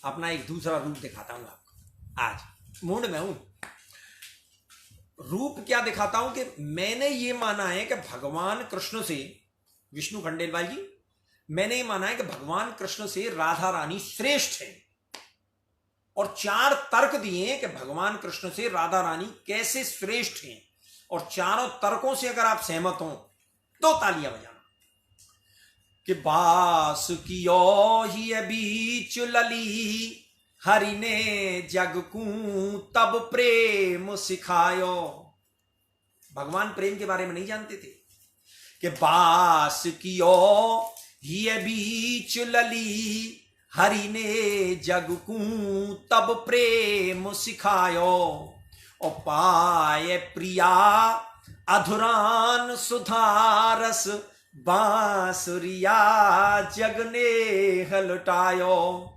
अपना एक दूसरा रूप दिखाता हूं आपको। आज मूड में हूं। रूप क्या दिखाता हूं कि मैंने ये माना है कि भगवान कृष्ण से, विष्णु खंडेलवाल जी, मैंने ये माना है कि भगवान कृष्ण से राधा रानी श्रेष्ठ है, और 4 तर्क दिए कि भगवान कृष्ण से राधा रानी कैसे श्रेष्ठ हैं, और चारों तर्कों से अगर आप सहमत हो तो तालियां बजाना। कि बास कियो ही बीच लली, हरि ने जग को तब प्रेम सिखायो। भगवान प्रेम के बारे में नहीं जानते थे कि बास कियो ही बीच लली, हरि ने जग को तब प्रेम सिखायो। और पाए प्रिया अधुरान सुधारस, बांसुरिया जग ने हलटायो।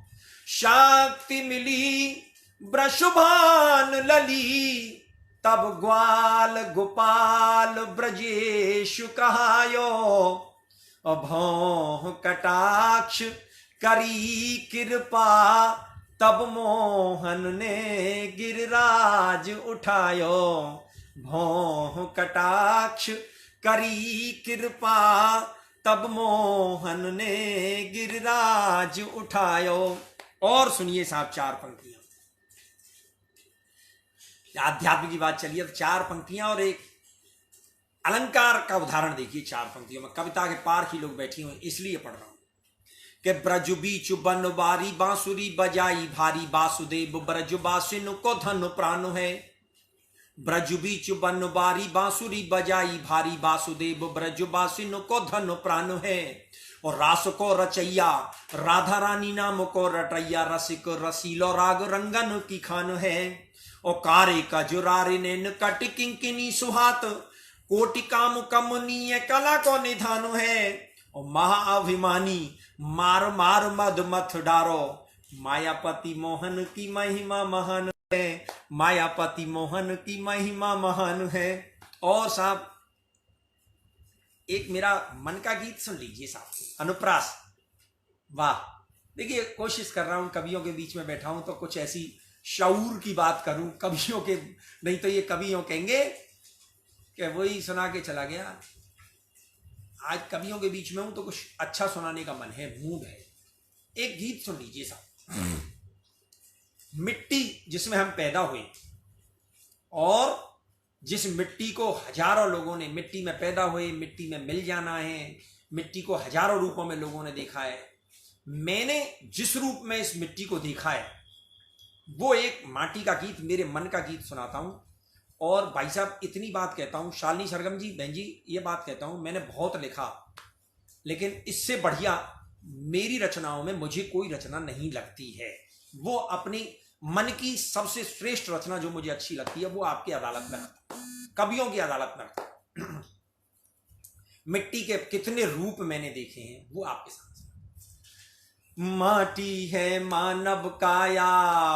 शक्ति मिली ब्रशभान लली, तब ग्वाल गोपाल ब्रजेश कहायो। भौं कटाक्ष करी कृपा, तब मोहन ने गिरिराज उठायो। भौं कटाक्ष करी कृपा, तब मोहन ने गिरिराज उठायो। और सुनिए साहब 4 पंक्तियां, आध्यात्म की बात चलिए तो 4 पंक्तियां और एक अलंकार का उदाहरण देखिए। 4 पंक्तियों में कविता के पारखी लोग बैठी हुए, इसलिए पढ़ रहा हूं कि ब्रज बीच बन बारी, बांसुरी बजाई भारी, वासुदेव ब्रज बासिन को धन प्राण है। ब्रज बीच बन बारी, बांसुरी बजाई भारी, वासुदेव ब्रज बासिन को धन प्राण है। और रास को रचैया, राधा रानी नाम को रटैया, रसिक रसीलो राग रंगन की खान है। और कारे का जुरारे नैन कट किंकिनी सुहात, कोटि काम कमनीय कला को निधान है। और महाअभिमानी मार मार मद मथ डारो, मायापति मोहन की महिमा महान है। मायापति मोहन की महिमा महान है। और साहब एक मेरा मन का गीत सुन लीजिए साहब, अनुप्रास। वाह, देखिए कोशिश कर रहा हूं कवियों के बीच में बैठा हूं तो कुछ ऐसी शऊर की बात करूं कवियों के, नहीं तो ये कवियों कहेंगे कि वही सुना के चला गया। आज कवियों के बीच में हूं तो कुछ अच्छा सुनाने का मन है, मूड है। एक गीत सुन लीजिए साहब। मिट्टी जिसमें हम पैदा हुए और जिस मिट्टी को हजारों लोगों ने, मिट्टी में पैदा हुए, मिट्टी में मिल जाना है, मिट्टी को हजारों रूपों में लोगों ने देखा है। मैंने जिस रूप में इस मिट्टी को देखा है वो एक माटी का गीत, मेरे मन का गीत सुनाता हूं। और भाई साहब इतनी बात कहता हूं, शालिनी सरगम जी, बहन जी, ये बात कहता हूं, मैंने बहुत लिखा, लेकिन इससे बढ़िया मेरी रचनाओं में मुझे कोई रचना नहीं लगती है। वो अपनी मन की सबसे श्रेष्ठ रचना जो मुझे अच्छी लगती है वो आपकी अदालत में, कवियों की अदालत में। मिट्टी के कितने रूप मैंने देखे हैं वो आपके साथ। माटी है मानव काया,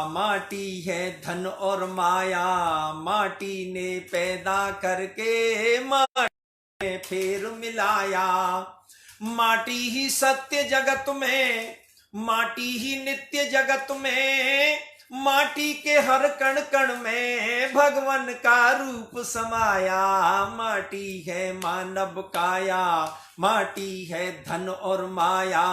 माटी है धन और माया, माटी ने पैदा करके माटी में फिर मिलाया। माटी ही सत्य जगत में, माटी ही नित्य जगत में, माटी के हर कण कण में भगवान का रूप समाया। माटी है मानव काया, माटी है धन और माया,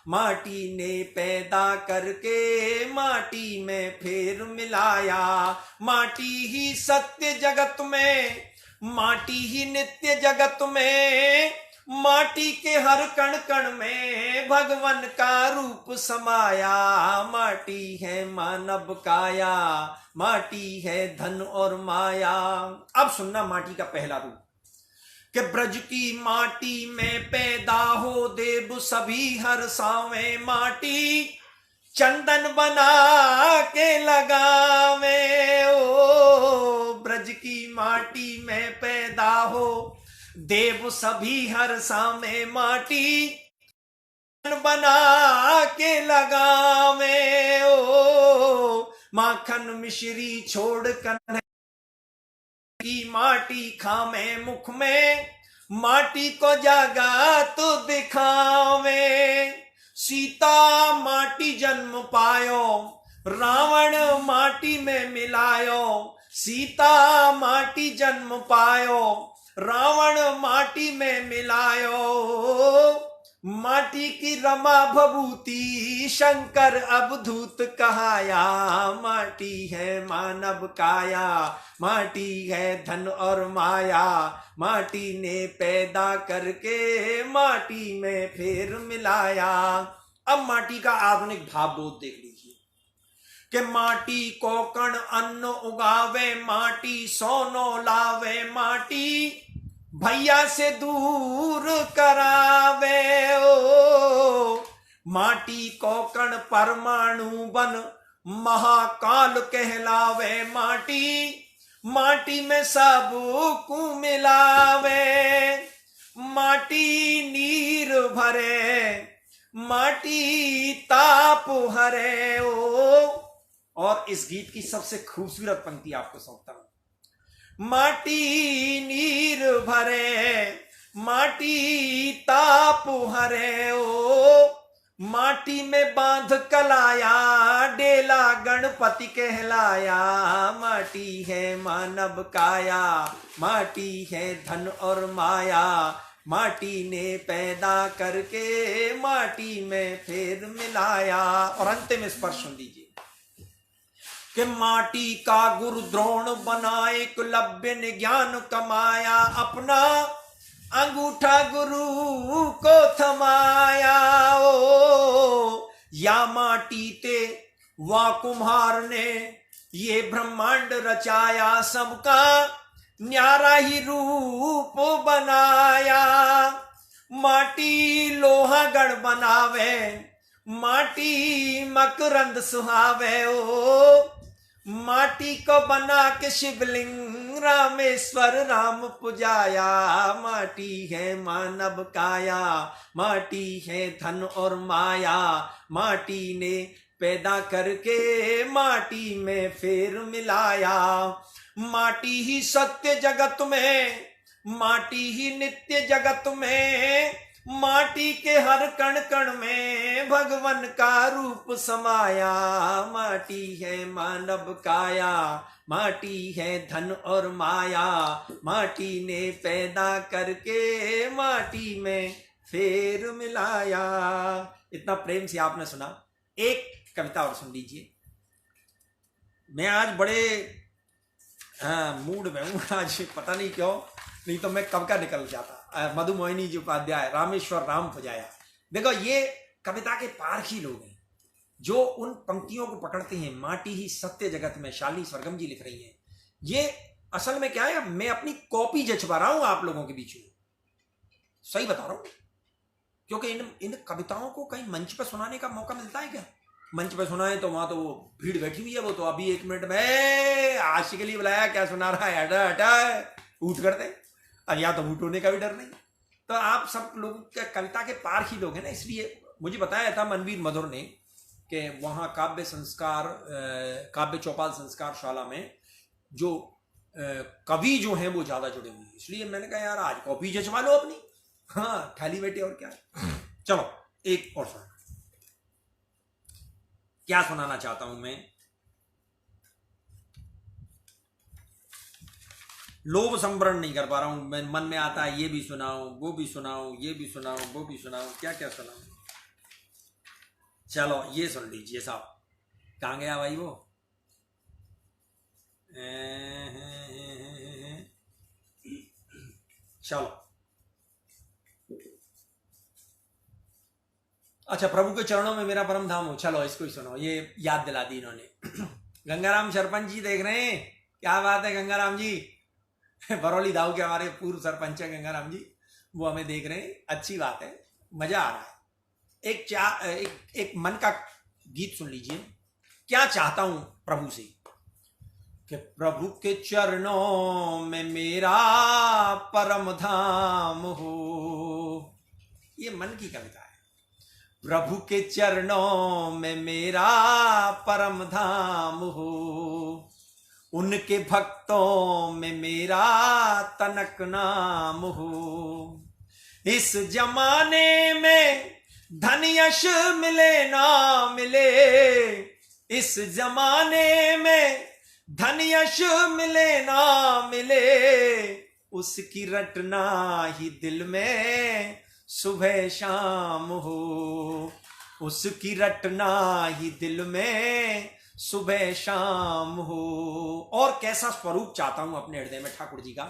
माटी ने पैदा करके माटी में फिर मिलाया। माटी ही सत्य जगत में, माटी ही नित्य जगत में, माटी के हर कण कण में भगवान का रूप समाया। माटी है मानव काया, माटी है धन और माया। अब सुनना माटी का पहला रूप कि ब्रज की माटी में पैदा हो देव सभी हर सावे, माटी चंदन बना के लगावे। ओ ब्रज की माटी में पैदा हो देव सभी हर सामे, माटी बना के लगावे। ओ माखन मिश्री छोड़ कर की माटी खामे मुख में, माटी को जागा तो दिखावे। सीता माटी जन्म पायो, रावण माटी में मिलायो। सीता माटी जन्म पायो, रावण माटी में मिलायो। माटी की रमा भभूति शंकर अवधूत कहाया। माटी है मानव काया, माटी है धन और माया, माटी ने पैदा करके माटी में फिर मिलाया। अब माटी का आधुनिक भाव बोध देख लीजिए कि माटी को कण अन्न उगावे, माटी सोनो लावे, माटी भैया से दूर करावे। ओ माटी को कण परमाणु बन महाकाल कहलावे। माटी माटी में सब को मिलावे। माटी नीर भरे, माटी ताप हरे। ओ और इस गीत की सबसे खूबसूरत पंक्ति आपको सौंपता हूं। माटी नीर भरे, माटी ताप हरे। ओ माटी में बांध कलाया, डेला गणपति कहलाया। माटी है मानव काया, माटी है धन और माया, माटी ने पैदा करके माटी में फिर मिलाया। और अंतिम स्पर्श सुन लीजिए कि माटी का गुरु द्रोण बना, एकलव्य ने ज्ञान कमाया। अपना अंगूठा गुरु को थमाया। ओ या माटी ते वा कुम्हार ने ये ब्रह्मांड रचाया। सबका न्यारा ही रूप बनाया। माटी लोहा गढ़ बनावे, माटी मकरंद सुहावे। ओ माटी को बना के शिवलिंग रामेश्वर राम पुजाया। माटी है मानव काया, माटी है धन और माया, माटी ने पैदा करके माटी में फेर मिलाया। माटी ही सत्य जगत में, माटी ही नित्य जगत में, माटी के हर कण कण में भगवन का रूप समाया। माटी है मानव काया, माटी है धन और माया, माटी ने पैदा करके माटी में फेर मिलाया। इतना प्रेम से आपने सुना। एक कविता और सुन लीजिए। मैं आज बड़े मूड में हूं आज, पता नहीं क्यों, नहीं तो मैं कब का निकल जाता। मधुमोहिनी जी उपाध्याय, रामेश्वर राम पुजाया। देखो ये कविता के पारखी लोग हैं जो उन पंक्तियों को पकड़ते हैं। माटी ही सत्य जगत में, शालिनी स्वर्गम जी लिख रही हैं। ये असल में क्या है, मैं अपनी कॉपी जचवा रहा हूं आप लोगों के बीच में, सही बता रहा हूं। क्योंकि इन कविताओं को कहीं मंच पर सुनाने का मौका मिलता है क्या? मंच पर सुनाए तो वहां तो वो भीड़ बैठी हुई है, वो तो अभी 1 मिनट में आशिक के लिए बुलाया, क्या सुना रहा है, हटा हटा उठ करते। अब या तो उठ होने का भी डर नहीं। तो आप सब लोग कविता के पारखी लोग हैं ना, इसलिए मुझे बताया था मनवीर मधुर ने कि वहाँ काव्य संस्कार, काव्य चौपाल संस्कार शाला में जो कवि जो हैं वो ज्यादा जुड़े हुए हैं। इसलिए मैंने कहा यार आज कॉपी जचवा लो अपनी, हाँ खाली बैठे और क्या। चलो एक और सुना। क्या सुनाना चाहता हूं मैं, लोभ संवरण नहीं कर पा रहा हूं। मैं मन में आता है ये भी सुनाऊं, वो भी सुनाऊं, ये भी सुनाऊं, वो भी सुनाऊं, क्या क्या सुनाऊं। चलो ये सुन लीजिए साहब। कहां गया भाई वो? चलो अच्छा, प्रभु के चरणों में मेरा परम धाम हो। चलो इसको ही सुनो, ये याद दिला दी इन्होंने। गंगाराम सरपंच जी देख रहे हैं, क्या बात है गंगाराम जी। बरौली दाऊ के हमारे पूर्व सरपंच है गंगाराम जी, वो हमें देख रहे हैं, अच्छी बात है, मजा आ रहा है। एक मन का गीत सुन लीजिए। क्या चाहता हूं प्रभु से, कि प्रभु के चरणों में मेरा परम धाम हो। ये मन की कविता है। प्रभु के चरणों में मेरा परम धाम हो, उनके भक्तों में मेरा तनक नाम हो। इस जमाने में धन यश मिले ना मिले, इस जमाने में धन यश मिले ना मिले, उसकी रटना ही दिल में सुबह शाम हो, उसकी रटना ही दिल में सुबह शाम हो। और कैसा स्वरूप चाहता हूं अपने हृदय में ठाकुर जी का,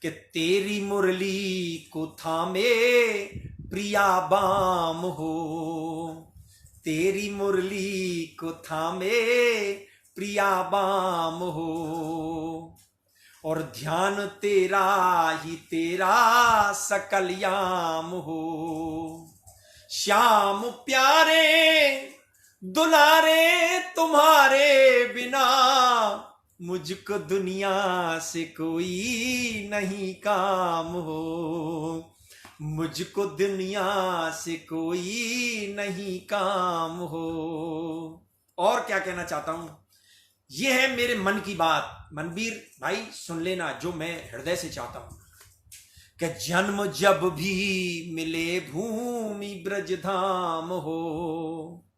कि तेरी मुरली को थामे प्रिया बाम हो, तेरी मुरली को थामे प्रिया बाम हो, और ध्यान तेरा ही तेरा सकल याम हो। श्याम प्यारे दुलारे तुम्हारे बिना, मुझको दुनिया से कोई नहीं काम हो, मुझको दुनिया से कोई नहीं काम हो। और क्या कहना चाहता हूं, यह है मेरे मन की बात। मनवीर भाई सुन लेना जो मैं हृदय से चाहता हूं, कि जन्म जब भी मिले भूमि ब्रज धाम हो,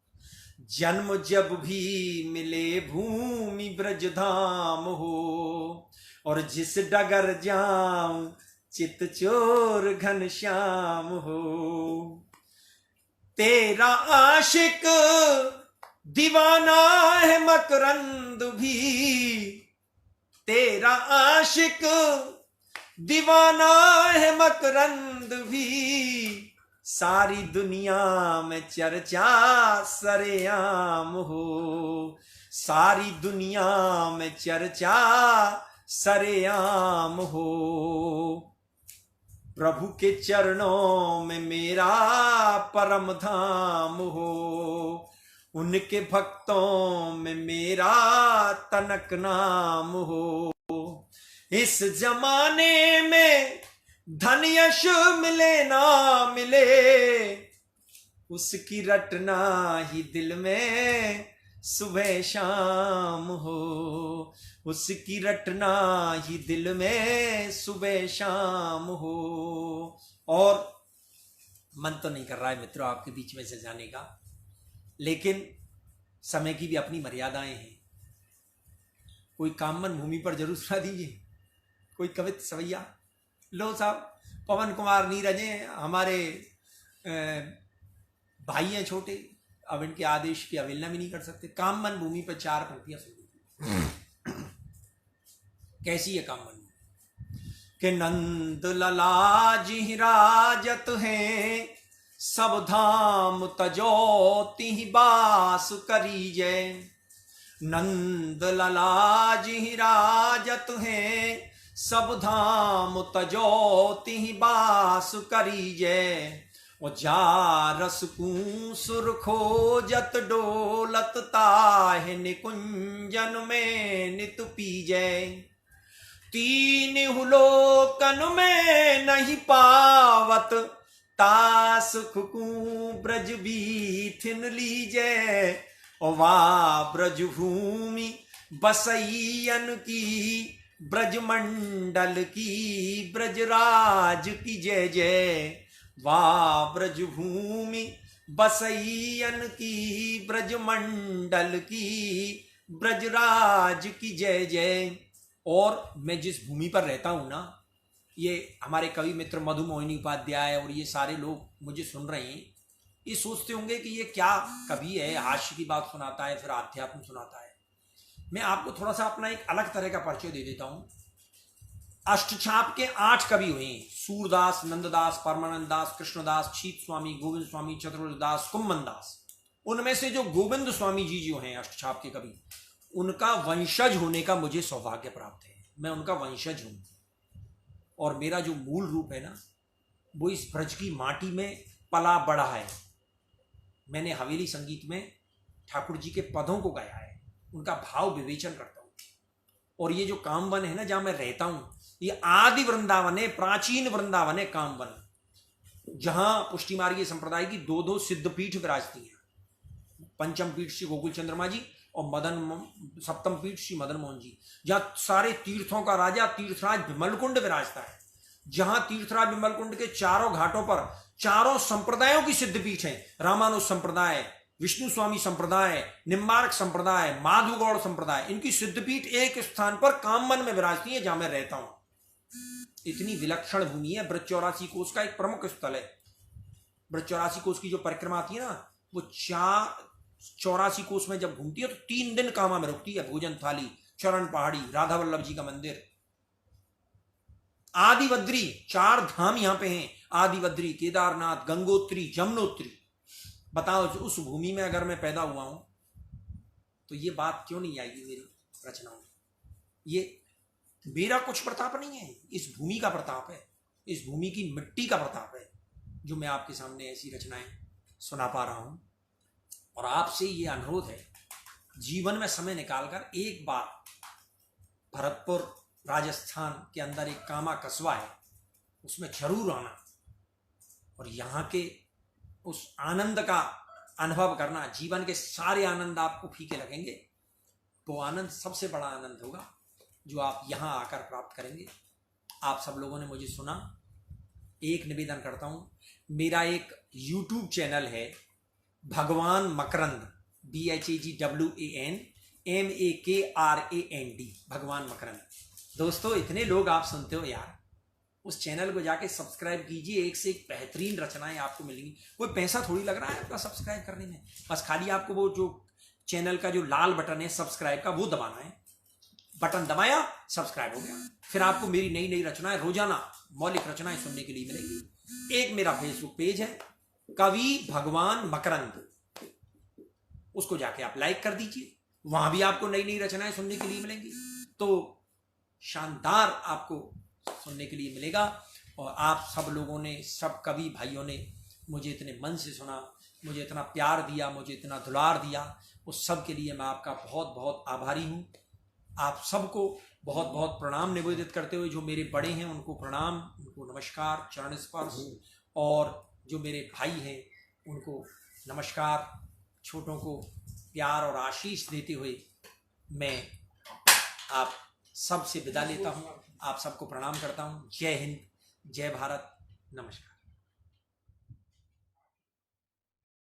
जन्म जब भी मिले भूमि ब्रज धाम हो, और जिस डगर जाऊं चित चोर घन श्याम हो। तेरा आशिक दीवाना है मकरंद भी, तेरा आशिक दीवाना है मकरंद भी, सारी दुनिया में चर्चा सरेआम हो, सारी दुनिया में चर्चा सरेआम हो। प्रभु के चरणों में मेरा परम धाम हो, उनके भक्तों में मेरा तनक नाम हो। इस जमाने में धन यश मिले ना मिले, उसकी रटना ही दिल में सुबह शाम हो, उसकी रटना ही दिल में सुबह शाम हो। और मन तो नहीं कर रहा है मित्रों आपके बीच में से जाने का, लेकिन समय की भी अपनी मर्यादाएं हैं। कोई कामन भूमि पर जरूर सुना दीजिए, कोई कवित सवैया। लो साहब, पवन कुमार नीरज हैं, हमारे भाई हैं छोटे, अब इनके आदेश की अवहेलना भी नहीं कर सकते। कामन भूमि पर 4 पंक्तियां सुन। कैसी है कामन भूमि? कि नंद लला जी राजत हैं, सब धाम तजो तिहि बास करीजय। नंद लला जी राजत हैं, सब धाम तजो तिहि बास करीजय। और जा रस सुर खोजत डोलत ताहि निकुंजन में नित पीजय। तीन हुलोकन में नहीं पावत, ता सुख को ब्रज बीथिन लीजय। और वा ब्रज भूमि बसैयन की, ब्रज मंडल की ब्रजराज की जय जय। वा ब्रज भूमि बसैयन की, ब्रज मंडल की ब्रजराज की जय जय। और मैं जिस भूमि पर रहता हूं ना, ये हमारे कवि मित्र मधु मोहिनी उपाध्याय और ये सारे लोग मुझे सुन रहे हैं, ये सोचते होंगे कि ये क्या कवि है, हास्य की बात सुनाता है, फिर आध्यात्म सुनाता है। मैं आपको थोड़ा सा अपना एक अलग तरह का परिचय दे देता हूं। अष्टछाप के 8 कवि हुए हैं, सूरदास, नंददास, परमानंद दास, कृष्णदास, शीत स्वामी, गोविंद स्वामी, चतुर्दास, कुम्मन दास। उनमें से जो गोविंद स्वामी जी जो हैं अष्टछाप के कवि, उनका वंशज होने का मुझे सौभाग्य प्राप्त है। मैं उनका वंशज हूं, और मेरा जो मूल रूप है ना, वो इस ब्रज की माटी में पला बढ़ा है। मैंने हवेली संगीत में ठाकुर जी के पदों को गाया है, उनका भाव विवेचन करता हूं। और ये जो कामवन है ना, जहां मैं रहता हूं, ये आदि वृंदावन है, प्राचीन वृंदावन है कामवन, जहां पुष्टि मार्गीय संप्रदाय की 2 सिद्धपीठ विराजती हैं। पंचम पीठ श्री गोकुल चंद्रमा जी और सप्तम पीठ श्री मदन मोहन जी, जहां सारे तीर्थों का राजा तीर्थराज विमलकुंड विराजता है, जहां तीर्थराज विमलकुंड के चारों घाटों पर चारों संप्रदायों की सिद्धपीठ है। रामानुज संप्रदाय, विष्णु स्वामी संप्रदाय, निम्बार्क संप्रदाय, माधव गौड़ संप्रदाय, इनकी सिद्धपीठ एक स्थान पर कामवन में विराजती है जहां मैं रहता हूं। इतनी विलक्षण भूमि है। ब्रज 84 कोस का एक प्रमुख स्थल है। ब्रज 84 कोस की जो परिक्रमा आती है ना, वो 84 कोस में जब घूमती है तो 3 दिन कामा में रुकती है। भोजन थाली, चरण पहाड़ी, राधा वल्लभ जी का मंदिर, आदिवद्री, 4 धाम यहां पे हैं। आदिवद्री, केदारनाथ, गंगोत्री, जमुनोत्री। बताओ, उस भूमि में अगर मैं पैदा हुआ हूं तो ये बात क्यों नहीं आएगी मेरी रचनाओं में? ये मेरा कुछ प्रताप नहीं है, इस भूमि का प्रताप है, इस भूमि की मिट्टी का प्रताप है, जो मैं आपके सामने ऐसी रचनाएं सुना पा रहा हूं। और आपसे ये अनुरोध है, जीवन में समय निकालकर एक बार भरतपुर राजस्थान के अंदर एक कामा कस्बा है, उसमें जरूर आना और यहाँ के उस आनंद का अनुभव करना। जीवन के सारे आनंद आपको फीके लगेंगे, तो आनंद सबसे बड़ा आनंद होगा जो आप यहाँ आकर प्राप्त करेंगे। आप सब लोगों ने मुझे सुना। एक निवेदन करता हूँ, मेरा एक YouTube चैनल है, भगवान मकरंद, BHAGWAN MAKRAND, भगवान मकरंद। दोस्तों, इतने लोग आप सुनते हो यार, उस चैनल को जाके सब्सक्राइब कीजिए। एक से एक बेहतरीन रचनाएं आपको मिलेंगी। कोई पैसा थोड़ी लग रहा है आपका सब्सक्राइब करने में, बस खाली आपको वो जो चैनल का जो लाल बटन है सब्सक्राइब का, वो दबाना है। बटन दबाया, सब्सक्राइब हो गया। फिर आपको मेरी नई नई रचनाएं, रोजाना मौलिक रचनाएं सुनने के लिए मिलेंगी। एक मेरा फेसबुक पेज है, कवि भगवान मकरंद, उसको जाके आप लाइक कर दीजिए। वहां भी आपको नई नई रचनाएं सुनने के लिए मिलेंगी। तो शानदार आपको सुनने के लिए मिलेगा। और आप सब लोगों ने, सब कवि भाइयों ने मुझे इतने मन से सुना, मुझे इतना प्यार दिया, मुझे इतना दुलार दिया, उस सब के लिए मैं आपका बहुत बहुत आभारी हूँ। आप सबको बहुत बहुत प्रणाम निवेदित करते हुए, जो मेरे बड़े हैं उनको प्रणाम, उनको नमस्कार, चरण स्पर्श। और जो मेरे भाई हैं उनको नमस्कार, छोटों को प्यार और आशीष देते हुए मैं आप सबसे विदा लेता हूँ। आप सबको प्रणाम करता हूँ। जय हिंद, जय भारत, नमस्कार।